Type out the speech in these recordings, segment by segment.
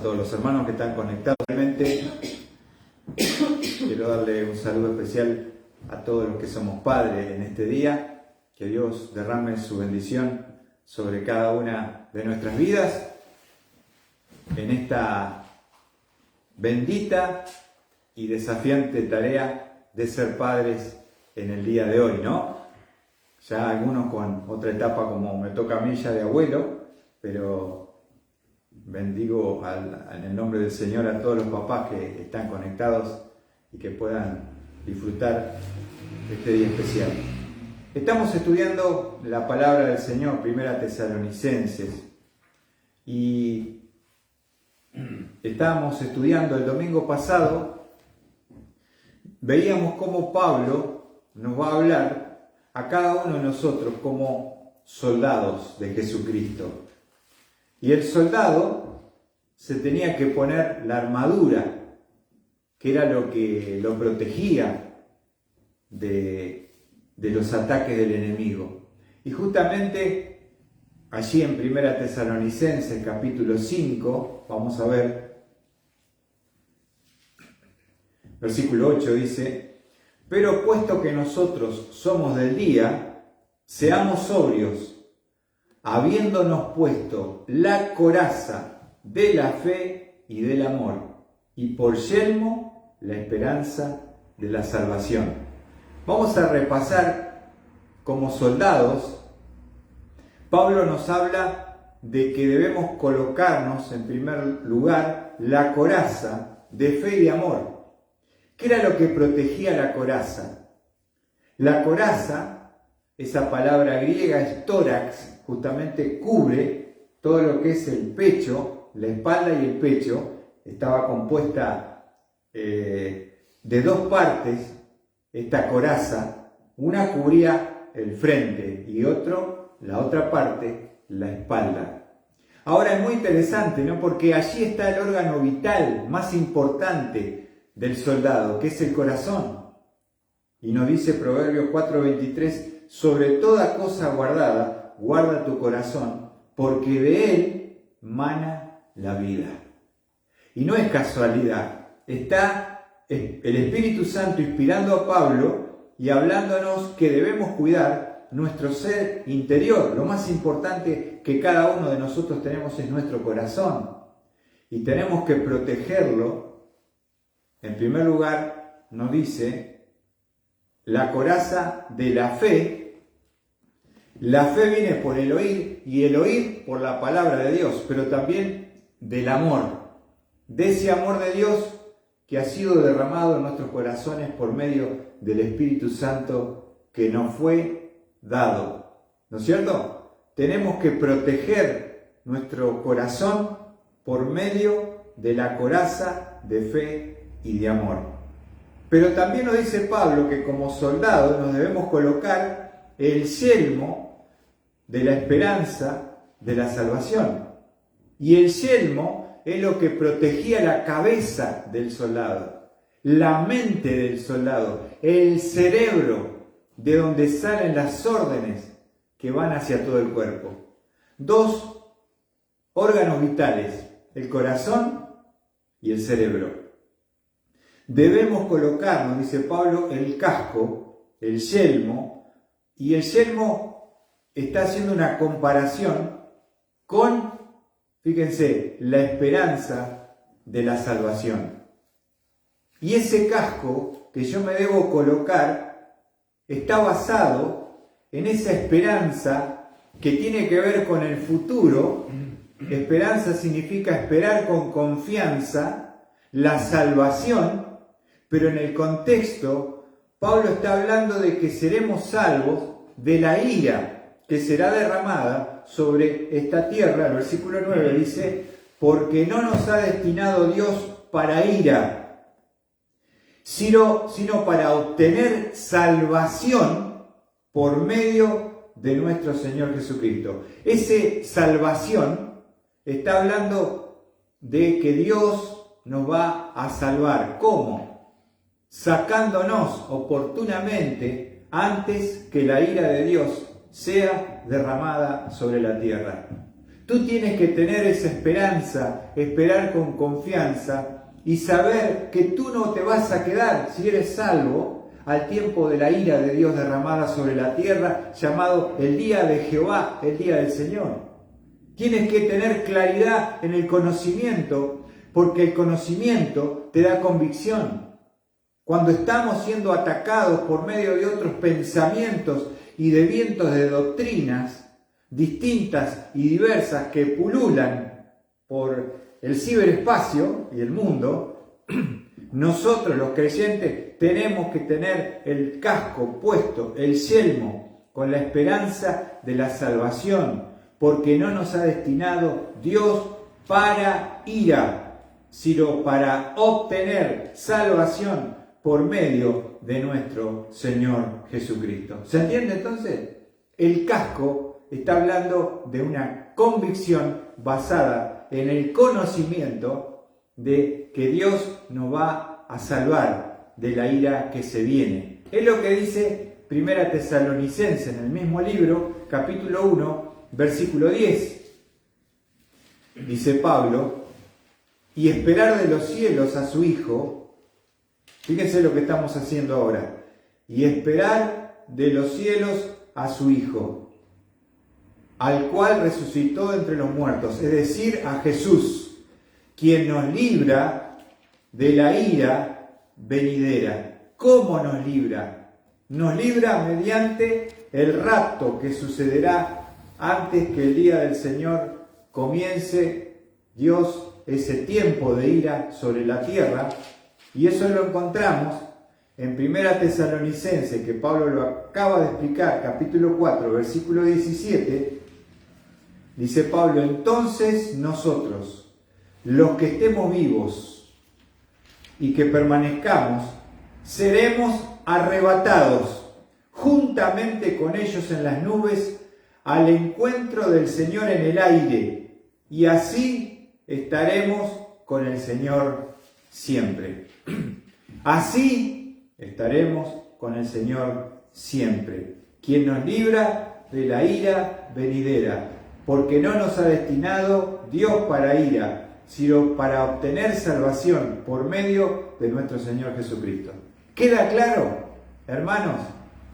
Todos los hermanos que están conectados. Realmente quiero darle un saludo especial a todos los que somos padres en este día. Que Dios derrame su bendición sobre cada una de nuestras vidas en esta bendita y desafiante tarea de ser padres en el día de hoy, ¿no? Ya algunos con otra etapa, como me toca a mí ya de abuelo, pero bendigo en el nombre del Señor a todos los papás que están conectados y que puedan disfrutar de este día especial. Estamos estudiando la palabra del Señor, Primera Tesalonicenses, y estábamos estudiando el domingo pasado, veíamos cómo Pablo nos va a hablar a cada uno de nosotros como soldados de Jesucristo. Y el soldado se tenía que poner la armadura, que era lo que lo protegía de los ataques del enemigo. Y justamente allí en Primera Tesalonicenses capítulo 5, vamos a ver, versículo 8 dice: pero puesto que nosotros somos del día, seamos sobrios, habiéndonos puesto la coraza de la fe y del amor, y por yelmo la esperanza de la salvación. Vamos a repasar como soldados. Pablo nos habla de que debemos colocarnos en primer lugar la coraza de fe y de amor. ¿Qué era lo que protegía la coraza? La coraza, esa palabra griega es tórax, justamente cubre todo lo que es el pecho, la espalda y el pecho. Estaba compuesta de dos partes, esta coraza. Una cubría el frente y la otra parte, la espalda. Ahora es muy interesante, ¿no? Porque allí está el órgano vital más importante del soldado, que es el corazón. Y nos dice Proverbios 4:23: sobre toda cosa guardada, guarda tu corazón, porque de él mana la vida. Y no es casualidad, está el Espíritu Santo inspirando a Pablo y hablándonos que debemos cuidar nuestro ser interior. Lo más importante que cada uno de nosotros tenemos es nuestro corazón, y tenemos que protegerlo. En primer lugar, nos dice la coraza de la fe. La fe viene por el oír, y el oír por la palabra de Dios, pero también del amor, de ese amor de Dios que ha sido derramado en nuestros corazones por medio del Espíritu Santo que nos fue dado. ¿No es cierto? Tenemos que proteger nuestro corazón por medio de la coraza de fe y de amor. Pero también nos dice Pablo que como soldados nos debemos colocar el yelmo de la esperanza de la salvación. Y el yelmo es lo que protegía la cabeza del soldado, la mente del soldado, el cerebro de donde salen las órdenes que van hacia todo el cuerpo. Dos órganos vitales, el corazón y el cerebro. Debemos colocarnos, dice Pablo, el casco, el yelmo, y el yelmo está haciendo una comparación con, fíjense, la esperanza de la salvación. Y ese casco que yo me debo colocar está basado en esa esperanza que tiene que ver con el futuro. Esperanza significa esperar con confianza la salvación. Pero en el contexto, Pablo está hablando de que seremos salvos de la ira que será derramada sobre esta tierra. El versículo 9 dice: porque no nos ha destinado Dios para ira, sino para obtener salvación por medio de nuestro Señor Jesucristo. Esa salvación está hablando de que Dios nos va a salvar. ¿Cómo? Sacándonos oportunamente antes que la ira de Dios sea derramada sobre la tierra. Tú tienes que tener esa esperanza, esperar con confianza y saber que tú no te vas a quedar, si eres salvo, al tiempo de la ira de Dios derramada sobre la tierra, llamado el día de Jehová, el día del Señor. Tienes que tener claridad en el conocimiento, porque el conocimiento te da convicción. Cuando estamos siendo atacados por medio de otros pensamientos y de vientos de doctrinas distintas y diversas que pululan por el ciberespacio y el mundo, nosotros los creyentes tenemos que tener el casco puesto, el yelmo, con la esperanza de la salvación, porque no nos ha destinado Dios para ira, sino para obtener salvación por medio de nuestro Señor Jesucristo. ¿Se entiende entonces? El casco está hablando de una convicción basada en el conocimiento de que Dios nos va a salvar de la ira que se viene. Es lo que dice Primera Tesalonicenses en el mismo libro, capítulo 1, versículo 10. Dice Pablo, y esperar de los cielos a su Hijo. Fíjense lo que estamos haciendo ahora. Y esperar de los cielos a su Hijo, al cual resucitó entre los muertos, es decir, a Jesús, quien nos libra de la ira venidera. ¿Cómo nos libra? Nos libra mediante el rapto que sucederá antes que el día del Señor comience Dios ese tiempo de ira sobre la tierra, y eso lo encontramos en Primera Tesalonicenses, que Pablo lo acaba de explicar, capítulo 4, versículo 17, dice Pablo, entonces nosotros, los que estemos vivos y que permanezcamos, seremos arrebatados juntamente con ellos en las nubes al encuentro del Señor en el aire, y así estaremos con el Señor siempre. Así estaremos con el Señor siempre, quien nos libra de la ira venidera, porque no nos ha destinado Dios para ira, sino para obtener salvación por medio de nuestro Señor Jesucristo. ¿Queda claro, hermanos?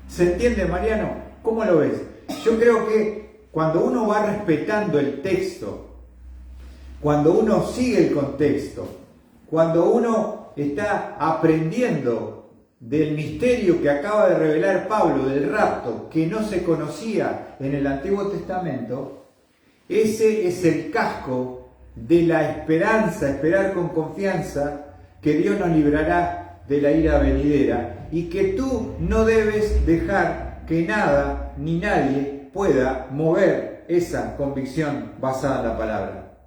¿Se entiende, Mariano? ¿Cómo lo ves? Yo creo que cuando uno va respetando el texto, cuando uno sigue el contexto, cuando uno está aprendiendo del misterio que acaba de revelar Pablo, del rapto, que no se conocía en el Antiguo Testamento, ese es el casco de la esperanza, esperar con confianza que Dios nos librará de la ira venidera, y que tú no debes dejar que nada ni nadie pueda mover esa convicción basada en la palabra.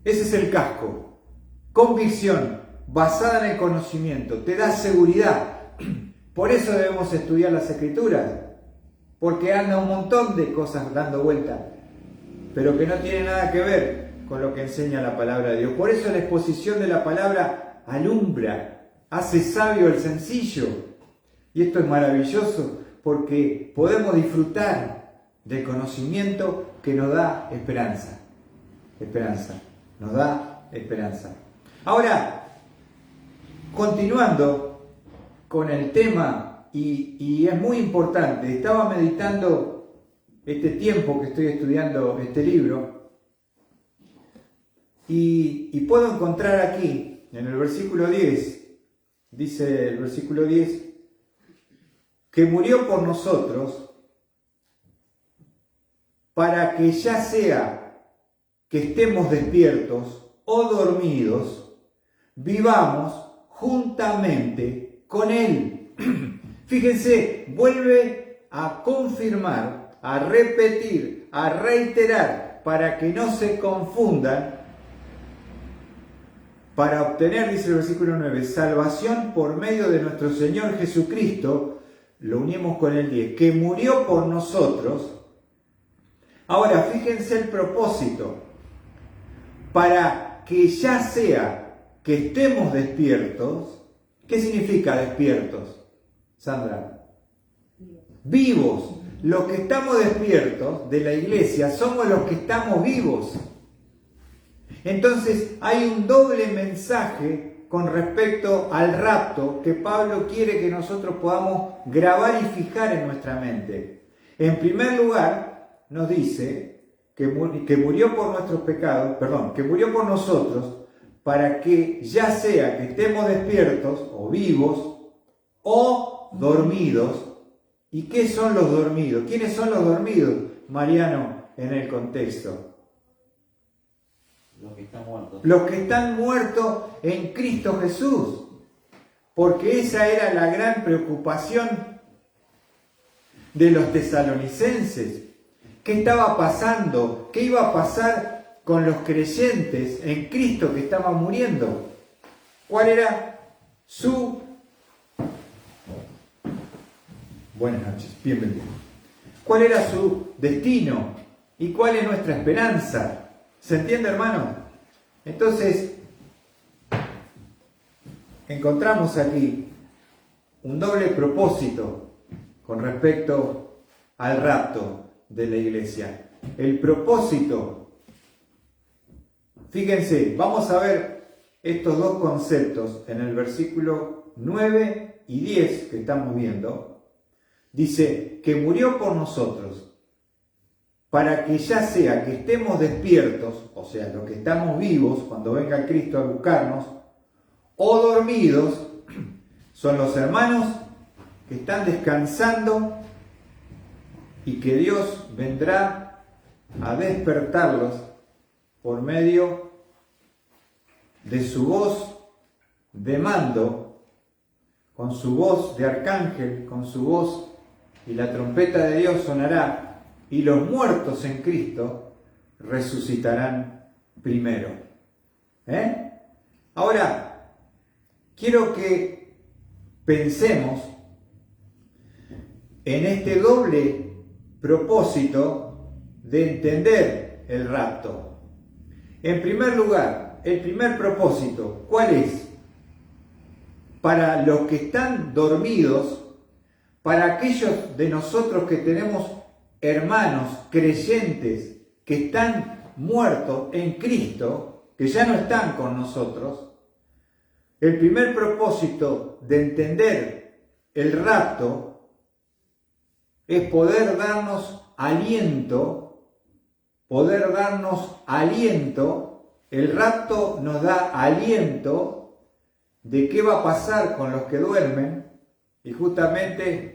Ese es el casco. Convicción basada en el conocimiento. Te da seguridad. Por eso debemos estudiar las Escrituras. Porque anda un montón de cosas dando vuelta, pero que no tiene nada que ver con lo que enseña la palabra de Dios. Por eso la exposición de la palabra alumbra, hace sabio el sencillo. Y esto es maravilloso porque podemos disfrutar del conocimiento que nos da esperanza. Esperanza. Nos da esperanza. Ahora, continuando con el tema, y es muy importante, estaba meditando este tiempo que estoy estudiando este libro, y puedo encontrar aquí, en el versículo 10, dice el versículo 10, que murió por nosotros para que ya sea que estemos despiertos o dormidos, vivamos juntamente con Él. Fíjense, vuelve a confirmar, a repetir, a reiterar, para que no se confundan, para obtener, dice el versículo 9, salvación por medio de nuestro Señor Jesucristo, lo unimos con el 10, que murió por nosotros. Ahora, fíjense el propósito, para que ya sea que estemos despiertos. ¿Qué significa despiertos, Sandra? Vivos. los que estamos despiertos de la iglesia somos los que estamos vivos. Entonces hay un doble mensaje con respecto al rapto que Pablo quiere que nosotros podamos grabar y fijar en nuestra mente. En primer lugar, nos dice que murió por nuestros pecados, que murió por nosotros, para que ya sea que estemos despiertos o vivos o dormidos. ¿Y qué son los dormidos? ¿Quiénes son los dormidos, Mariano, en el contexto? Los que están muertos. Los que están muertos en Cristo Jesús. Porque esa era la gran preocupación de los tesalonicenses. ¿Qué estaba pasando? ¿Qué iba a pasar con los creyentes en Cristo que estaban muriendo? ¿Cuál era su... Buenas noches, bienvenido. ¿Cuál era su destino? ¿Y cuál es nuestra esperanza? ¿Se entiende, hermano? Entonces, encontramos aquí un doble propósito con respecto al rapto de la iglesia. El propósito, fíjense, vamos a ver estos dos conceptos en el versículo 9 y 10 que estamos viendo. Dice que murió por nosotros para que ya sea que estemos despiertos, o sea, los que estamos vivos cuando venga Cristo a buscarnos, o dormidos, son los hermanos que están descansando y que Dios vendrá a despertarlos por medio de su voz de mando, con su voz de arcángel, con su voz, y la trompeta de Dios sonará, y los muertos en Cristo resucitarán primero. Ahora, quiero que pensemos en este doble propósito de entender el rapto. En primer lugar, el primer propósito, ¿cuál es? Para los que están dormidos, para aquellos de nosotros que tenemos hermanos creyentes que están muertos en Cristo, que ya no están con nosotros, el primer propósito de entender el rapto es poder darnos aliento, el rapto nos da aliento de qué va a pasar con los que duermen, y justamente,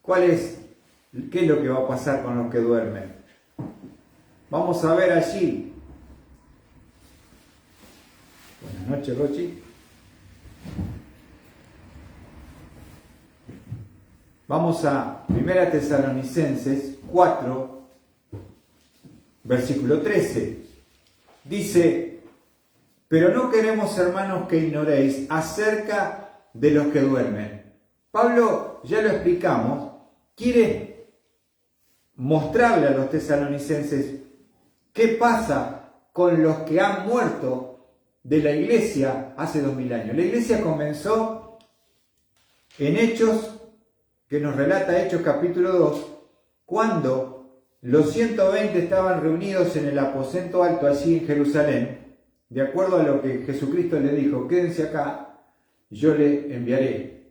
¿qué es lo que va a pasar con los que duermen? Vamos a ver allí. Buenas noches, Rochi. Vamos a 1 Tesalonicenses 4, versículo 13. Dice: pero no queremos, hermanos, que ignoréis acerca de los que duermen. Pablo, ya lo explicamos, quiere mostrarle a los tesalonicenses qué pasa con los que han muerto de la iglesia hace 2000 años. La iglesia comenzó en Hechos, que nos relata Hechos capítulo 2, cuando los 120 estaban reunidos en el aposento alto allí en Jerusalén, de acuerdo a lo que Jesucristo le dijo: quédense acá, yo le enviaré.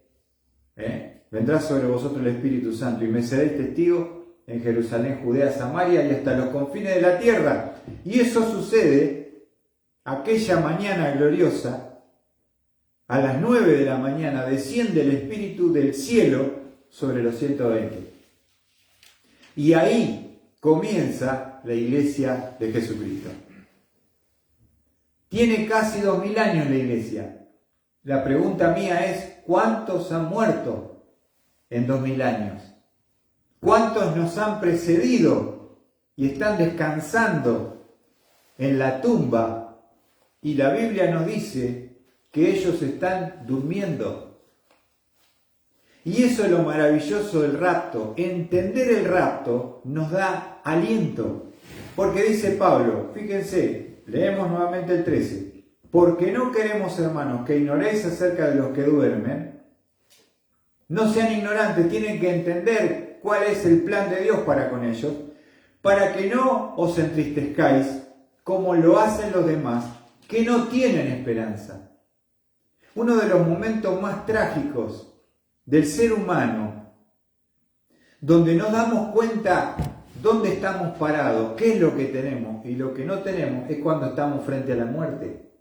Vendrá sobre vosotros el Espíritu Santo y me seréis testigo en Jerusalén, Judea, Samaria y hasta los confines de la tierra. Y eso sucede aquella mañana gloriosa. A las 9 de la mañana desciende el Espíritu del cielo sobre los 120. Y ahí comienza la iglesia de Jesucristo. Tiene casi 2000 años la iglesia. La pregunta mía es: ¿cuántos han muerto en 2000 años? ¿Cuántos nos han precedido y están descansando en la tumba? Y la Biblia nos dice que ellos están durmiendo. Y eso es lo maravilloso del rapto. Entender el rapto nos da aliento. Porque dice Pablo, fíjense, leemos nuevamente el 13. Porque no queremos, hermanos, que ignoréis acerca de los que duermen. No sean ignorantes, tienen que entender cuál es el plan de Dios para con ellos, para que no os entristezcáis como lo hacen los demás, que no tienen esperanza. Uno de los momentos más trágicos del ser humano, donde nos damos cuenta dónde estamos parados, qué es lo que tenemos y lo que no tenemos, es cuando estamos frente a la muerte.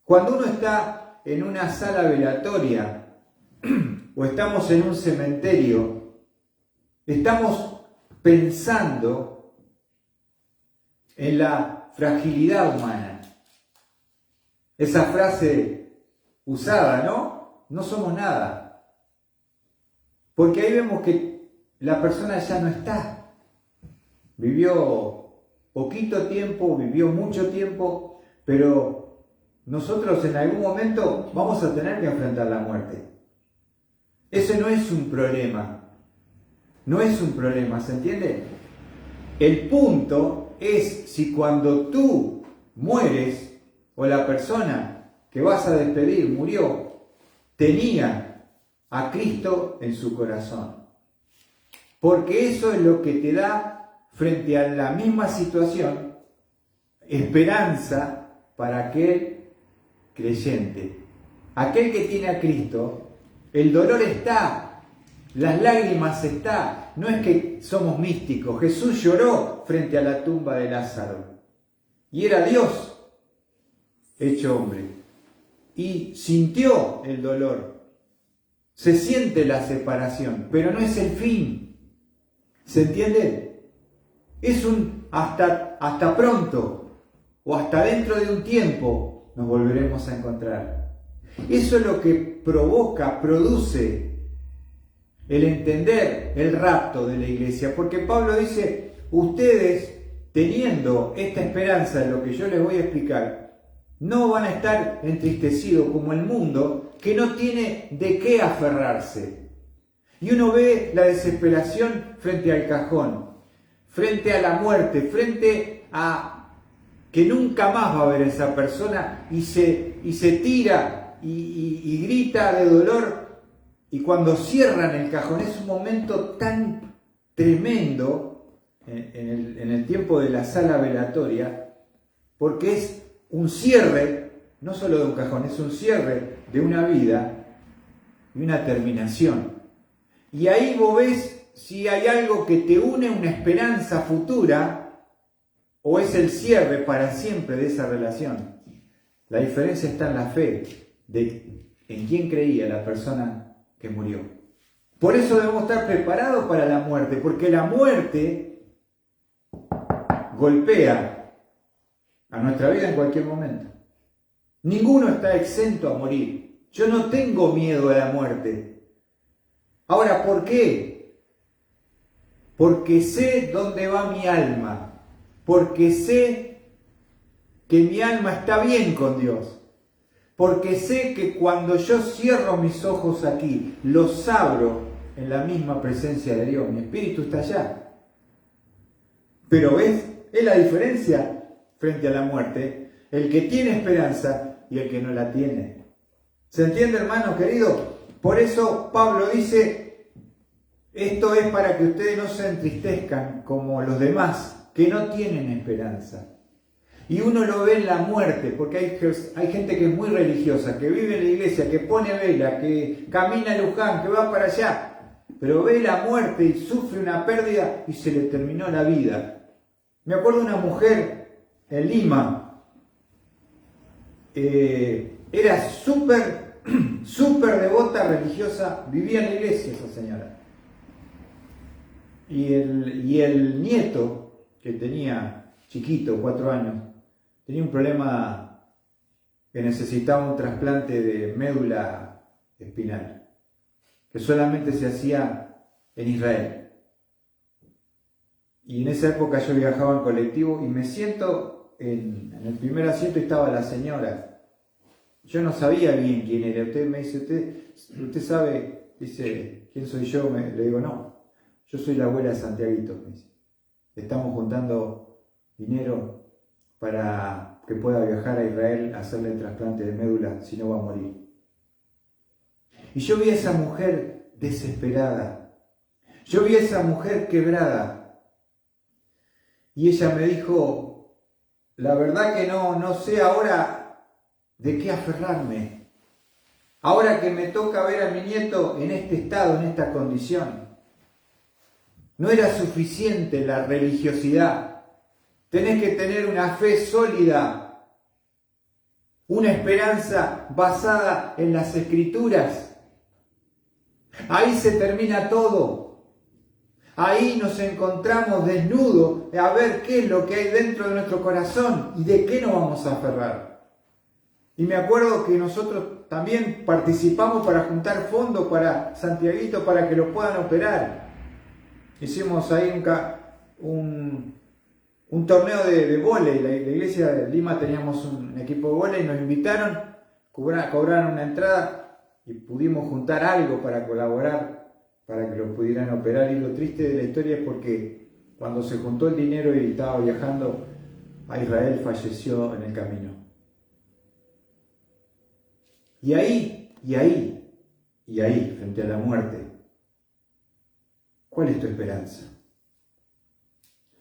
Cuando uno está en una sala velatoria o estamos en un cementerio, estamos pensando en la fragilidad humana. Esa frase usada, ¿no? No somos nada. Porque ahí vemos que la persona ya no está. Vivió poquito tiempo, vivió mucho tiempo, pero nosotros en algún momento vamos a tener que enfrentar la muerte. Ese no es un problema. No es un problema, ¿se entiende? El punto es si cuando tú mueres o la persona que vas a despedir murió, tenía a Cristo en su corazón. Porque eso es lo que te da, frente a la misma situación, esperanza para aquel creyente. Aquel que tiene a Cristo, el dolor está, las lágrimas está. No es que somos místicos. Jesús lloró frente a la tumba de Lázaro. Y era Dios hecho hombre. Y sintió el dolor. Se siente la separación, pero no es el fin. ¿Se entiende? Es un hasta pronto o hasta dentro de un tiempo nos volveremos a encontrar. Eso es lo que produce el entender el rapto de la iglesia, porque Pablo dice, ustedes teniendo esta esperanza en lo que yo les voy a explicar, no van a estar entristecidos como el mundo que no tiene de qué aferrarse. Y uno ve la desesperación frente al cajón, frente a la muerte, frente a que nunca más va a ver a esa persona y se tira y grita de dolor. Y cuando cierran el cajón es un momento tan tremendo en el tiempo de la sala velatoria, porque es un cierre, no solo de un cajón, es un cierre de una vida y una terminación. Y ahí vos ves si hay algo que te une a una esperanza futura o es el cierre para siempre de esa relación. La diferencia está en la fe en quién creía la persona que murió. Por eso debemos estar preparados para la muerte, porque la muerte golpea a nuestra vida en cualquier momento. Ninguno está exento a morir. Yo no tengo miedo a la muerte. Ahora, ¿por qué? Porque sé dónde va mi alma. Porque sé que mi alma está bien con Dios. Porque sé que cuando yo cierro mis ojos aquí, los abro en la misma presencia de Dios. Mi espíritu está allá. Pero ¿ves? Es la diferencia frente a la muerte. El que tiene esperanza y el que no la tiene. ¿Se entiende, hermano querido? Por eso Pablo dice, esto es para que ustedes no se entristezcan como los demás, que no tienen esperanza. Y uno lo ve en la muerte, porque hay gente que es muy religiosa, que vive en la iglesia, que pone vela, que camina a Luján, que va para allá, pero ve la muerte y sufre una pérdida y se le terminó la vida. Me acuerdo de una mujer en Lima, era súper devota religiosa, vivía en la iglesia esa señora. Y el nieto, que tenía chiquito, 4 años, tenía un problema que necesitaba un trasplante de médula espinal, que solamente se hacía en Israel. Y en esa época yo viajaba en colectivo y me siento en el primer asiento y estaba la señora. Yo no sabía bien quién era. Usted me dice, ¿usted sabe? Dice, ¿quién soy yo? Le digo, no, yo soy la abuela de Santiaguito. Me dice. Estamos juntando dinero para que pueda viajar a Israel a hacerle el trasplante de médula, si no va a morir. Y yo vi a esa mujer desesperada. Yo vi a esa mujer quebrada y ella me dijo, la verdad que no sé ahora de qué aferrarme. Ahora que me toca ver a mi nieto en este estado, en esta condición. No era suficiente la religiosidad. Tenés que tener una fe sólida, una esperanza basada en las Escrituras. Ahí se termina todo. Ahí nos encontramos desnudos a ver qué es lo que hay dentro de nuestro corazón y de qué nos vamos a aferrar. Y me acuerdo que nosotros también participamos para juntar fondos para Santiaguito para que lo puedan operar. Hicimos ahí un torneo de vóley. La iglesia de Lima teníamos un equipo de vóley, nos invitaron, cobraron una entrada y pudimos juntar algo para colaborar para que lo pudieran operar. Y lo triste de la historia es porque cuando se juntó el dinero y estaba viajando a Israel, falleció en el camino. Y ahí, frente a la muerte, ¿cuál es tu esperanza?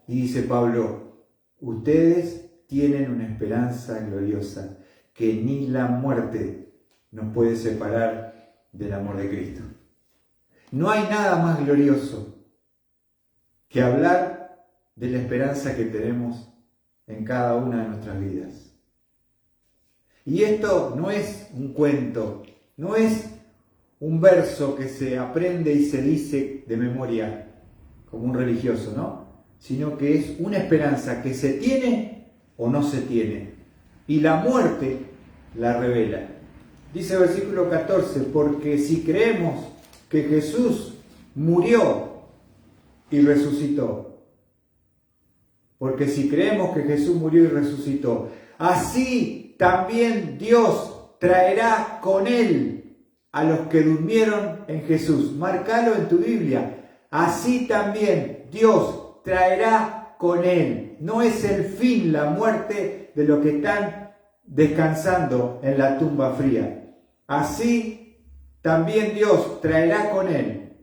Y dice Pablo, ustedes tienen una esperanza gloriosa que ni la muerte nos puede separar del amor de Cristo. No hay nada más glorioso que hablar de la esperanza que tenemos en cada una de nuestras vidas. Y esto no es un cuento, no es un verso que se aprende y se dice de memoria como un religioso, ¿no? Sino que es una esperanza que se tiene o no se tiene. Y la muerte la revela. Dice el versículo 14, porque si creemos que Jesús murió y resucitó, porque si creemos que Jesús murió y resucitó, así también Dios traerá con Él a los que durmieron en Jesús. Márcalo en tu Biblia. Así también Dios traerá con Él. No es el fin la muerte de los que están descansando en la tumba fría. Así también Dios traerá con Él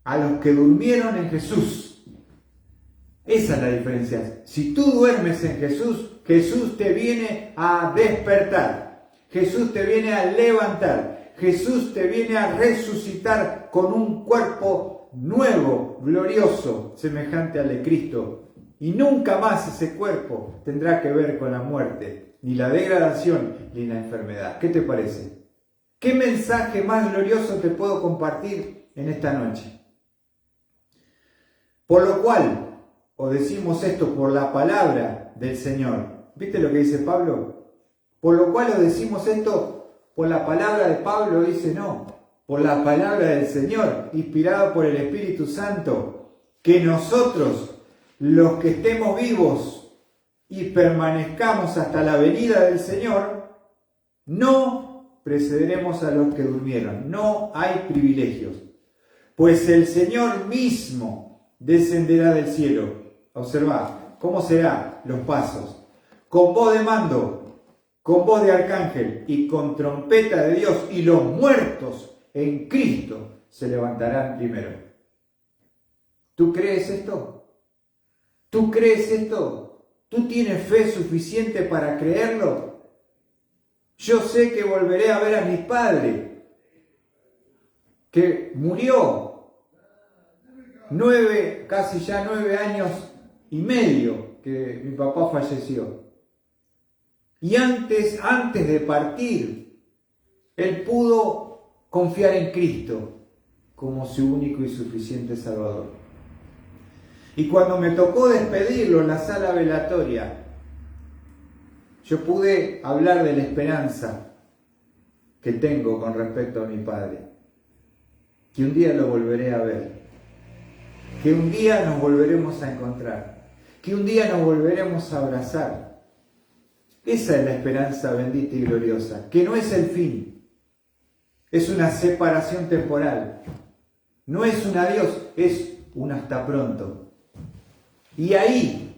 a los que durmieron en Jesús. Esa es la diferencia. Si tú duermes en Jesús, Jesús te viene a despertar. Jesús te viene a levantar. Jesús te viene a resucitar con un cuerpo nuevo, glorioso, semejante al de Cristo. Y nunca más ese cuerpo tendrá que ver con la muerte, ni la degradación, ni la enfermedad. ¿Qué te parece? ¿Qué mensaje más glorioso te puedo compartir en esta noche? Por lo cual, o decimos esto por la palabra del Señor. ¿Viste lo que dice Pablo? Por lo cual o decimos esto por la palabra de Pablo, dice no, por la palabra del Señor, inspirado por el Espíritu Santo, que nosotros, los que estemos vivos y permanezcamos hasta la venida del Señor, no precederemos a los que durmieron. No hay privilegios, pues el Señor mismo descenderá del cielo. Observad cómo serán los pasos. Con voz de mando, con voz de arcángel y con trompeta de Dios, y los muertos en Cristo se levantarán primero. ¿Tú crees esto? ¿Tú crees esto? ¿Tú tienes fe suficiente para creerlo? Yo sé que volveré a ver a mi padre, que murió casi ya 9 años y medio que mi papá falleció. Y antes de partir, él pudo confiar en Cristo como su único y suficiente Salvador. Y cuando me tocó despedirlo en la sala velatoria, yo pude hablar de la esperanza que tengo con respecto a mi padre, que un día lo volveré a ver, que un día nos volveremos a encontrar, que un día nos volveremos a abrazar. Esa es la esperanza bendita y gloriosa, que no es el fin, es una separación temporal, no es un adiós, es un hasta pronto. Y ahí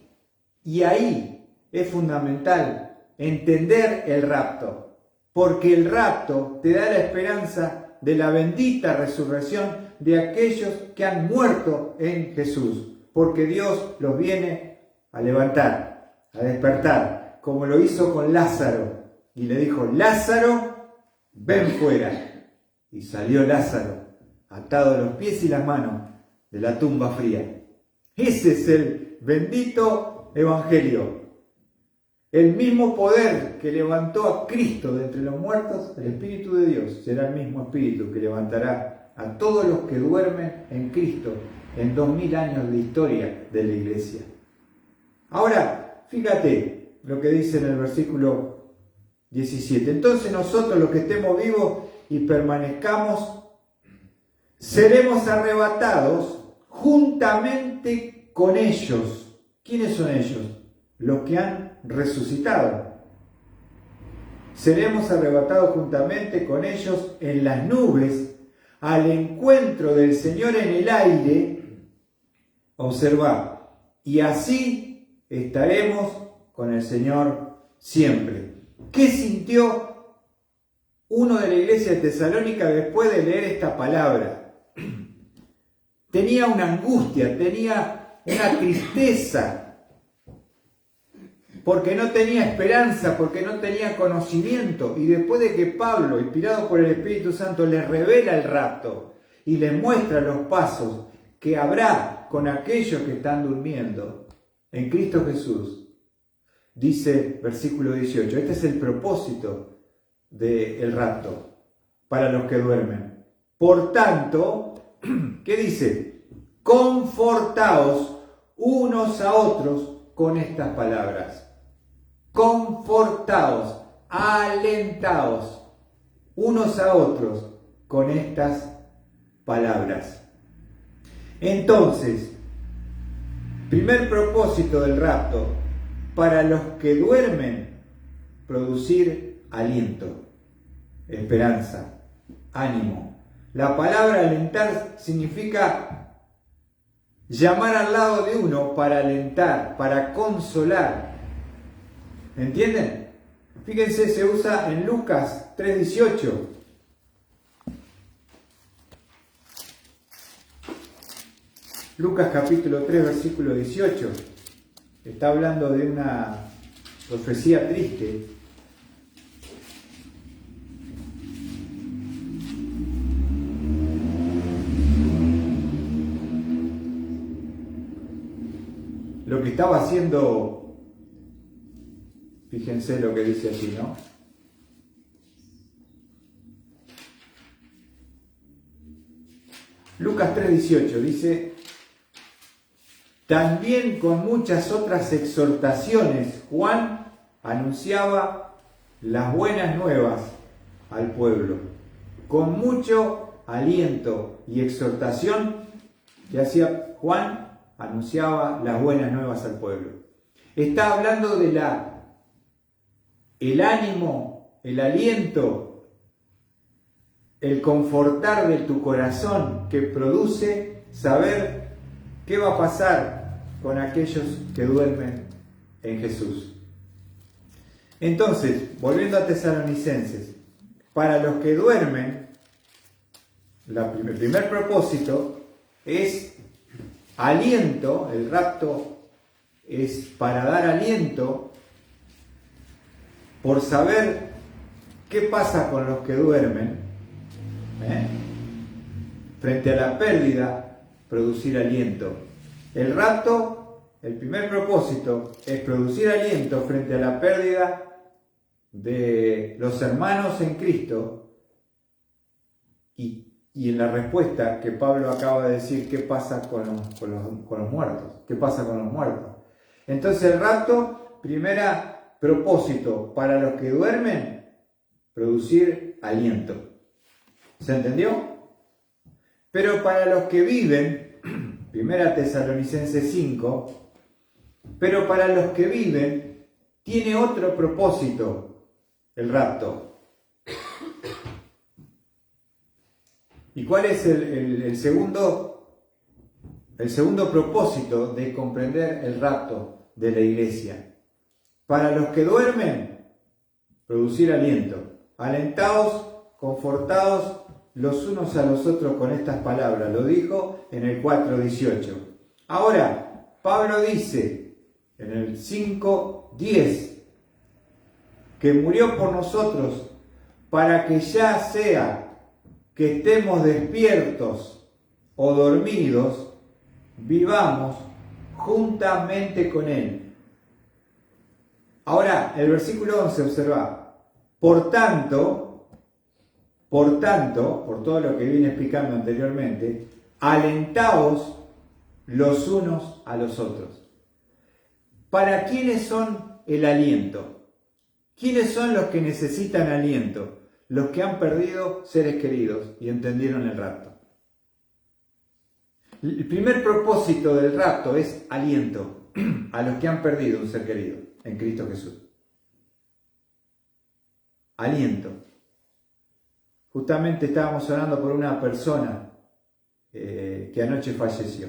es fundamental entender el rapto, porque el rapto te da la esperanza de la bendita resurrección de aquellos que han muerto en Jesús, porque Dios los viene a levantar, a despertar, como lo hizo con Lázaro, y le dijo: Lázaro, ven fuera. Y salió Lázaro, atado los pies y las manos de la tumba fría. Ese es el bendito Evangelio. El mismo poder que levantó a Cristo de entre los muertos, el Espíritu de Dios, será el mismo Espíritu que levantará a todos los que duermen en Cristo en 2000 años de historia de la Iglesia. Ahora, fíjate lo que dice en el versículo 17. Entonces nosotros, los que estemos vivos y permanezcamos, seremos arrebatados juntamente con ellos. ¿Quiénes son ellos? Los que han resucitado. Seremos arrebatados juntamente con ellos en las nubes al encuentro del Señor en el aire. Observa, y así estaremos con el Señor siempre. ¿Qué sintió uno de la iglesia de Tesalónica después de leer esta palabra? Tenía una angustia, tenía una tristeza, porque no tenía esperanza, porque no tenía conocimiento. Y después de que Pablo, inspirado por el Espíritu Santo, les revela el rapto y les muestra los pasos que habrá con aquellos que están durmiendo en Cristo Jesús, dice versículo 18, este es el propósito del rapto para los que duermen. Por tanto, ¿qué dice? Confortaos unos a otros con estas palabras. Confortaos, alentaos unos a otros con estas palabras. Entonces, primer propósito del rapto, para los que duermen, producir aliento, esperanza, ánimo. La palabra alentar significa llamar al lado de uno para alentar, para consolar. ¿Entienden? Fíjense, se usa en Lucas 3:18. Lucas capítulo 3, versículo 18. Está hablando de una profecía triste. Lo que estaba haciendo, fíjense lo que dice allí, ¿no? Lucas 3:18 dice: también con muchas otras exhortaciones Juan anunciaba las buenas nuevas al pueblo. Con mucho aliento y exhortación que hacía Juan, anunciaba las buenas nuevas al pueblo. Está hablando de el ánimo, el aliento, el confortar de tu corazón que produce saber qué va a pasar con aquellos que duermen en Jesús. Entonces, volviendo a Tesalonicenses, para los que duermen, el primer propósito es aliento. El rapto es para dar aliento por saber qué pasa con los que duermen. Frente a la pérdida, producir aliento. El rapto, el primer propósito es producir aliento frente a la pérdida de los hermanos en Cristo. Y en la respuesta que Pablo acaba de decir, ¿qué pasa con los muertos? ¿Qué pasa con los muertos? Entonces el rapto, primer propósito para los que duermen, producir aliento. ¿Se entendió? Pero para los que viven, Primera Tesalonicenses 5, pero para los que viven, tiene otro propósito, el rapto. ¿Y cuál es el segundo propósito de comprender el rapto de la iglesia? Para los que duermen, producir aliento. Alentados, confortados los unos a los otros con estas palabras. Lo dijo en el 4:18. Ahora, Pablo dice en el 5:10 que murió por nosotros para que ya sea que estemos despiertos o dormidos, vivamos juntamente con Él. Ahora, el versículo 11, observa, por todo lo que vine explicando anteriormente, alentaos los unos a los otros. ¿Para quiénes son el aliento? ¿Quiénes son los que necesitan aliento? Los que han perdido seres queridos y entendieron el rapto. El primer propósito del rapto es aliento a los que han perdido un ser querido en Cristo Jesús. Aliento. Justamente estábamos orando por una persona que anoche falleció.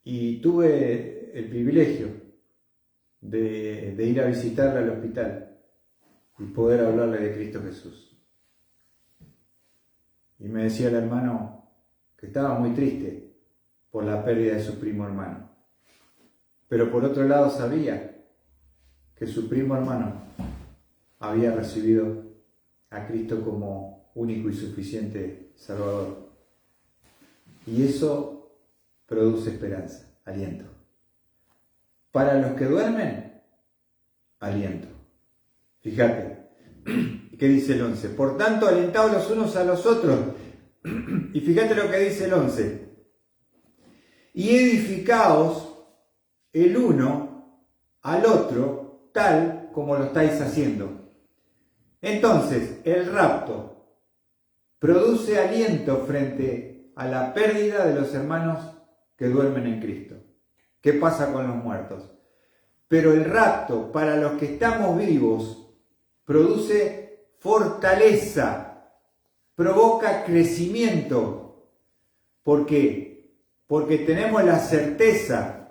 Y tuve el privilegio de ir a visitarla al hospital y poder hablarle de Cristo Jesús. Y me decía el hermano que estaba muy triste por la pérdida de su primo hermano. Pero por otro lado sabía que su primo hermano había recibido a Cristo como único y suficiente Salvador. Y eso produce esperanza, aliento. Para los que duermen, aliento. Fíjate, ¿qué dice el 11? Por tanto, alentaos los unos a los otros. Y fíjate lo que dice el 11. Y edificaos el uno al otro, tal como lo estáis haciendo. Entonces, el rapto produce aliento frente a la pérdida de los hermanos que duermen en Cristo. ¿Qué pasa con los muertos? Pero el rapto para los que estamos vivos produce fortaleza, provoca crecimiento. ¿Por qué? Porque tenemos la certeza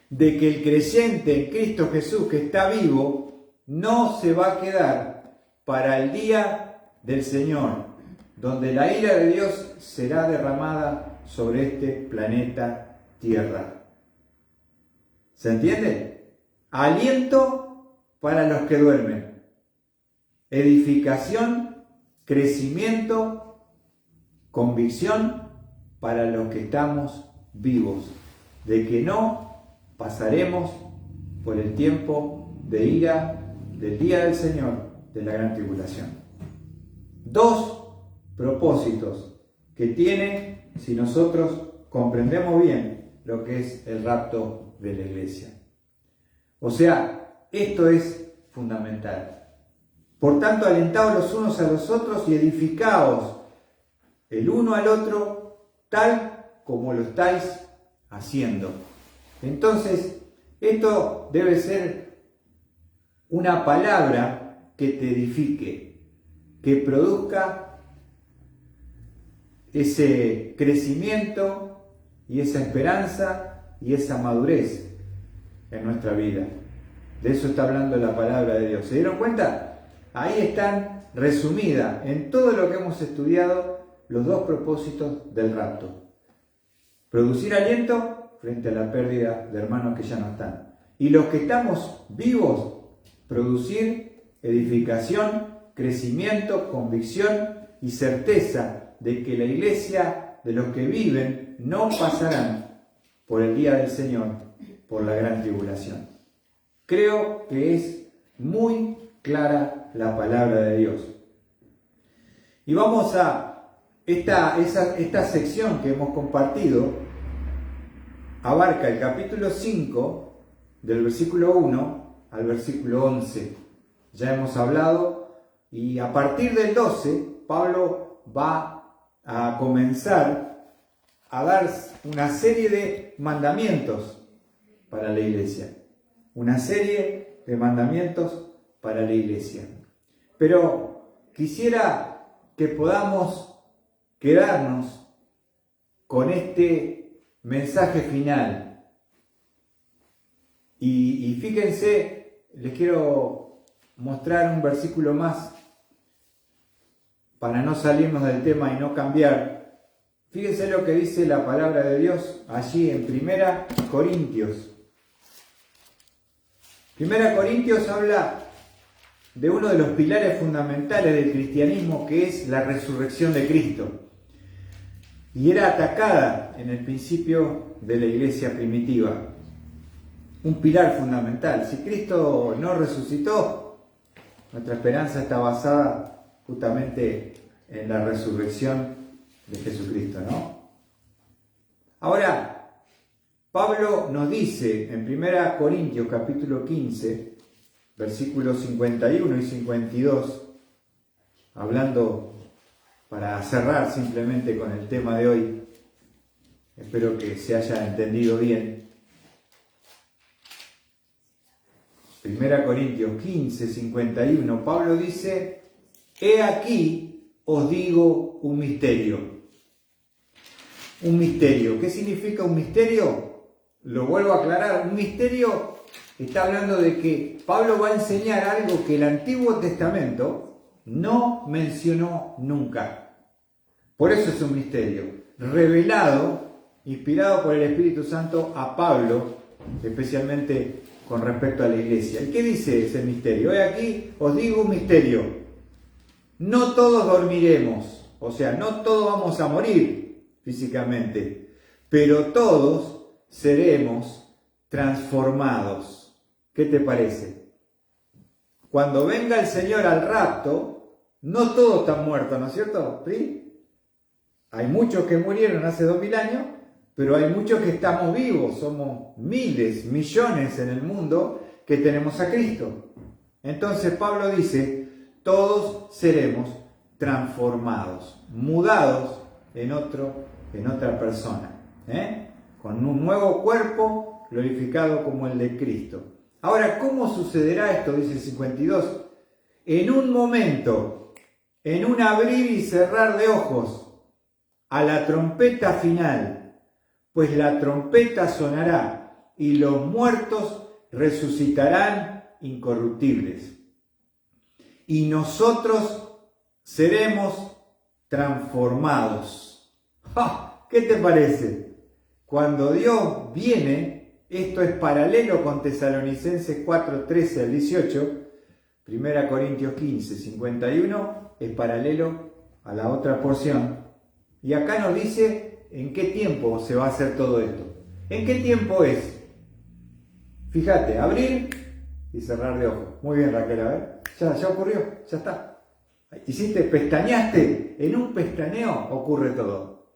de que el creyente en Cristo Jesús que está vivo no se va a quedar para el día del Señor, donde la ira de Dios será derramada sobre este planeta Tierra. ¿Se entiende? Aliento para los que duermen. Edificación, crecimiento, convicción para los que estamos vivos. De que no pasaremos por el tiempo de ira del día del Señor, de la gran tribulación. Dos propósitos que tiene si nosotros comprendemos bien lo que es el rapto de la iglesia. O sea, esto es fundamental. Por tanto, alentaos los unos a los otros y edificaos el uno al otro tal como lo estáis haciendo. Entonces, esto debe ser una palabra que te edifique, que produzca ese crecimiento y esa esperanza y esa madurez en nuestra vida. De eso está hablando la palabra de Dios. ¿Se dieron cuenta? Ahí están resumidas en todo lo que hemos estudiado los dos propósitos del rapto. Producir aliento frente a la pérdida de hermanos que ya no están. Y los que estamos vivos, producir edificación, crecimiento, convicción y certeza de que la iglesia de los que viven no pasarán por el día del Señor, por la gran tribulación. Creo que es muy clara la palabra de Dios. Y vamos a esta sección que hemos compartido, abarca el capítulo 5, del versículo 1 al versículo 11. Ya hemos hablado y a partir del 12, Pablo va a comenzar a dar una serie de mandamientos para la iglesia. Una serie de mandamientos para la iglesia. Pero quisiera que podamos quedarnos con este mensaje final. Y fíjense, les quiero mostrar un versículo más para no salirnos del tema y no cambiar, fíjense lo que dice la palabra de Dios allí en 1 Corintios. 1 Corintios habla de uno de los pilares fundamentales del cristianismo, que es la resurrección de Cristo. Y era atacada en el principio de la iglesia primitiva. Un pilar fundamental. Si Cristo no resucitó, nuestra esperanza está basada justamente en la resurrección de Jesucristo, ¿no? Ahora, Pablo nos dice en 1 Corintios capítulo 15, versículos 51 y 52, hablando para cerrar simplemente con el tema de hoy, espero que se haya entendido bien. 1 Corintios 15, 51, Pablo dice: he aquí os digo un misterio. Un misterio. ¿Qué significa un misterio? Lo vuelvo a aclarar. Un misterio está hablando de que Pablo va a enseñar algo que el Antiguo Testamento no mencionó nunca. Por eso es un misterio, revelado, inspirado por el Espíritu Santo a Pablo, especialmente con respecto a la iglesia. ¿Y qué dice ese misterio? Hoy aquí os digo un misterio. No todos dormiremos, o sea, no todos vamos a morir físicamente, pero todos seremos transformados. ¿Qué te parece? Cuando venga el Señor al rapto, no todos están muertos, ¿no es cierto? ¿Sí? Hay muchos que murieron hace 2000 años, pero hay muchos que estamos vivos. Somos miles, millones en el mundo que tenemos a Cristo. Entonces Pablo dice, todos seremos transformados, mudados en otra persona, con un nuevo cuerpo glorificado como el de Cristo. Ahora, ¿cómo sucederá esto? Dice el 52. En un momento, en un abrir y cerrar de ojos, a la trompeta final, pues la trompeta sonará y los muertos resucitarán incorruptibles. Y nosotros seremos transformados. ¡Ja! ¿Qué te parece? Cuando Dios viene, esto es paralelo con Tesalonicenses 4, 13 al 18, 1 Corintios 15, 51, es paralelo a la otra porción. Y acá nos dice en qué tiempo se va a hacer todo esto. ¿En qué tiempo es? Fíjate, abrir y cerrar de ojos. Muy bien, Raquel, a ver. Ya ocurrió, ya está. Hiciste, pestañaste. En un pestañeo ocurre todo.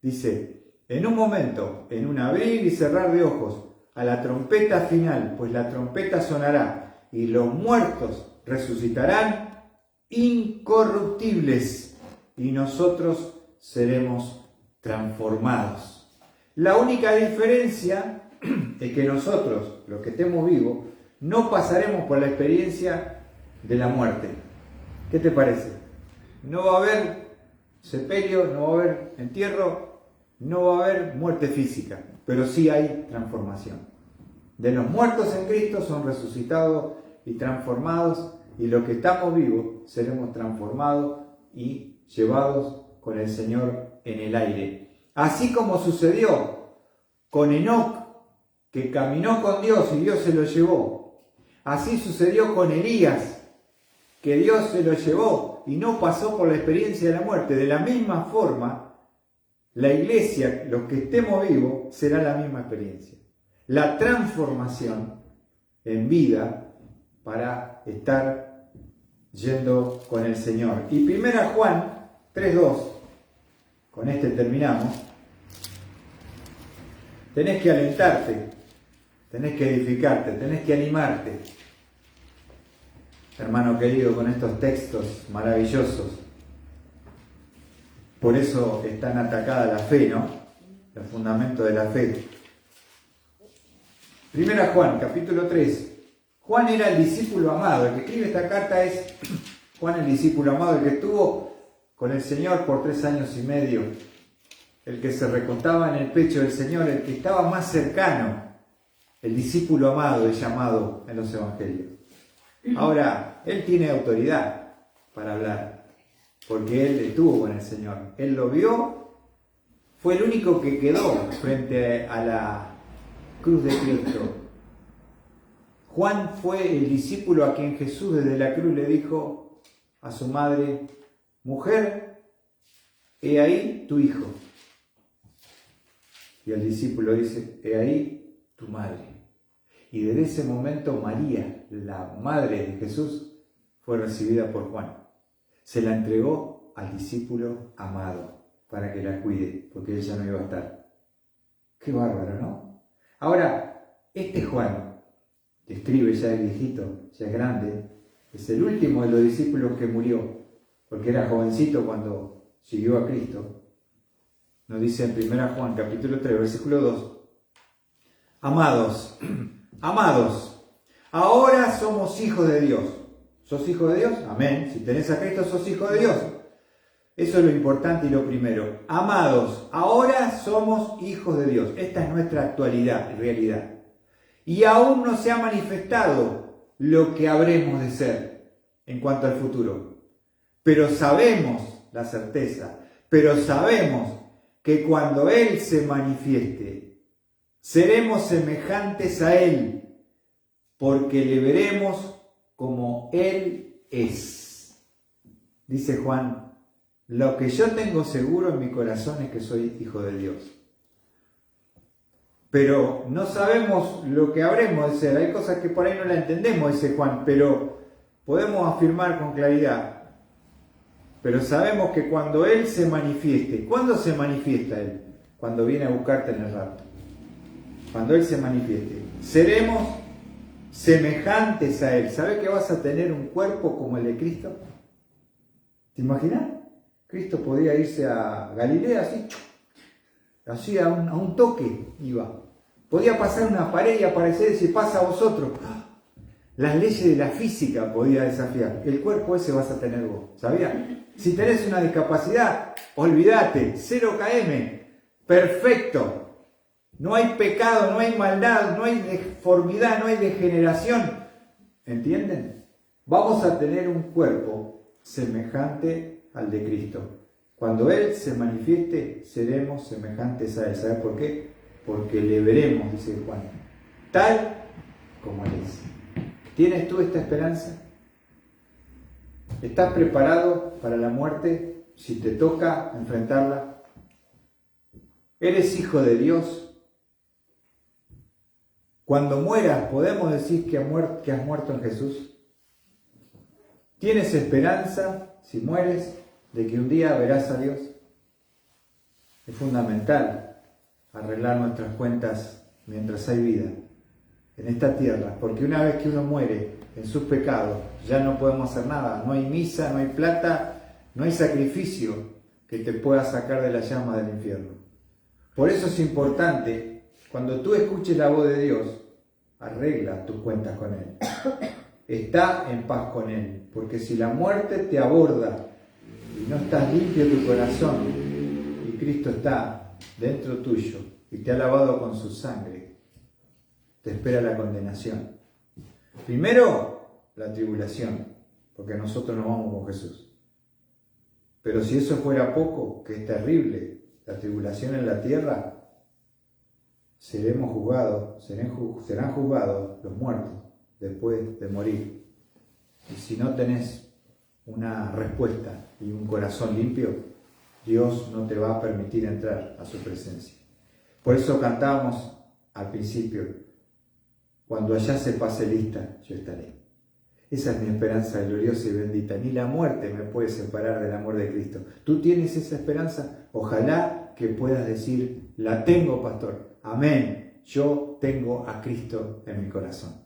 Dice, en un momento, en un abrir y cerrar de ojos, a la trompeta final, pues la trompeta sonará y los muertos resucitarán incorruptibles y nosotros seremos transformados. La única diferencia es que nosotros, los que estemos vivos, no pasaremos por la experiencia de la muerte. ¿Qué te parece? No va a haber sepelio, no va a haber entierro, no va a haber muerte física, pero sí hay transformación. De los muertos en Cristo son resucitados y transformados, y los que estamos vivos seremos transformados y llevados con el Señor en el aire. Así como sucedió con Enoc, que caminó con Dios y Dios se lo llevó. Así sucedió con Elías, que Dios se lo llevó y no pasó por la experiencia de la muerte. De la misma forma, la iglesia, los que estemos vivos, será la misma experiencia. La transformación en vida para estar yendo con el Señor. Y 1 Juan 3:2, con este terminamos. Tenés que alentarte, tenés que edificarte, tenés que animarte, hermano querido, con estos textos maravillosos. Por eso es tan atacada la fe, ¿no? El fundamento de la fe. 1 Juan, capítulo 3. Juan era el discípulo amado. El que escribe esta carta es Juan, el discípulo amado, el que estuvo con el Señor por 3 años y medio, el que se recostaba en el pecho del Señor, el que estaba más cercano, el discípulo amado es llamado en los evangelios. Ahora, él tiene autoridad para hablar. porque él estuvo con el Señor. Él lo vio, fue el único que quedó frente a la cruz de Cristo. Juan fue el discípulo a quien Jesús desde la cruz le dijo a su madre: mujer, he ahí tu hijo. Y el discípulo dice: he ahí tu madre. Y desde ese momento María, la madre de Jesús, fue recibida por Juan. Se la entregó al discípulo amado para que la cuide, porque él ya no iba a estar. Qué bárbaro, ¿no? Ahora, este Juan, que escribe, ya es viejito, ya es grande, es el último de los discípulos que murió, porque era jovencito cuando siguió a Cristo. Nos dice en 1 Juan capítulo 3, versículo 2: amados, ahora somos hijos de Dios. ¿Sos hijo de Dios? Amén. Si tenés a Cristo, sos hijo de Dios. Eso es lo importante y lo primero. Amados, ahora somos hijos de Dios. Esta es nuestra actualidad y realidad. Y aún no se ha manifestado lo que habremos de ser en cuanto al futuro. Pero sabemos, la certeza, pero sabemos que cuando Él se manifieste, seremos semejantes a Él, porque le veremos como Él es. Dice Juan: lo que yo tengo seguro en mi corazón es que soy hijo de Dios. Pero no sabemos lo que habremos de ser. Hay cosas que por ahí no la entendemos, dice Juan, pero podemos afirmar con claridad. Pero sabemos que cuando Él se manifieste, ¿cuándo se manifiesta Él? Cuando viene a buscarte en el rapto. Cuando Él se manifieste, seremos semejantes a Él. ¿Sabes que vas a tener un cuerpo como el de Cristo? ¿Te imaginas? Cristo podía irse a Galilea así a un toque iba. Podía pasar una pared y aparecer y decir: pasa a vosotros. Las leyes de la física podía desafiar. El cuerpo ese vas a tener vos. ¿Sabías? Si tenés una discapacidad, olvídate. 0 km. Perfecto. No hay pecado, no hay maldad, no hay deformidad, no hay degeneración. ¿Entienden? Vamos a tener un cuerpo semejante al de Cristo. Cuando Él se manifieste, seremos semejantes a Él. ¿Sabes por qué? Porque le veremos, dice Juan, tal como Él es. ¿Tienes tú esta esperanza? ¿Estás preparado para la muerte si te toca enfrentarla? ¿Eres hijo de Dios? Cuando mueras, ¿podemos decir que has muerto en Jesús? ¿Tienes esperanza, si mueres, de que un día verás a Dios? Es fundamental arreglar nuestras cuentas mientras hay vida en esta tierra, porque una vez que uno muere en sus pecados, ya no podemos hacer nada. No hay misa, no hay plata, no hay sacrificio que te pueda sacar de la llama del infierno. Por eso es importante, cuando tú escuches la voz de Dios, arregla tus cuentas con Él. Está en paz con Él, porque si la muerte te aborda y no estás limpio tu corazón, y Cristo está dentro tuyo y te ha lavado con su sangre, te espera la condenación. Primero, la tribulación, porque nosotros nos vamos con Jesús. Pero si eso fuera poco, que es terrible, la tribulación en la tierra, serán juzgados los muertos después de morir. Y si no tenés una respuesta y un corazón limpio, Dios no te va a permitir entrar a su presencia. Por eso cantábamos al principio: cuando allá se pase lista, yo estaré. Esa es mi esperanza gloriosa y bendita. Ni la muerte me puede separar del amor de Cristo. ¿Tú tienes esa esperanza? Ojalá que puedas decir: la tengo, pastor. Amén. Yo tengo a Cristo en mi corazón.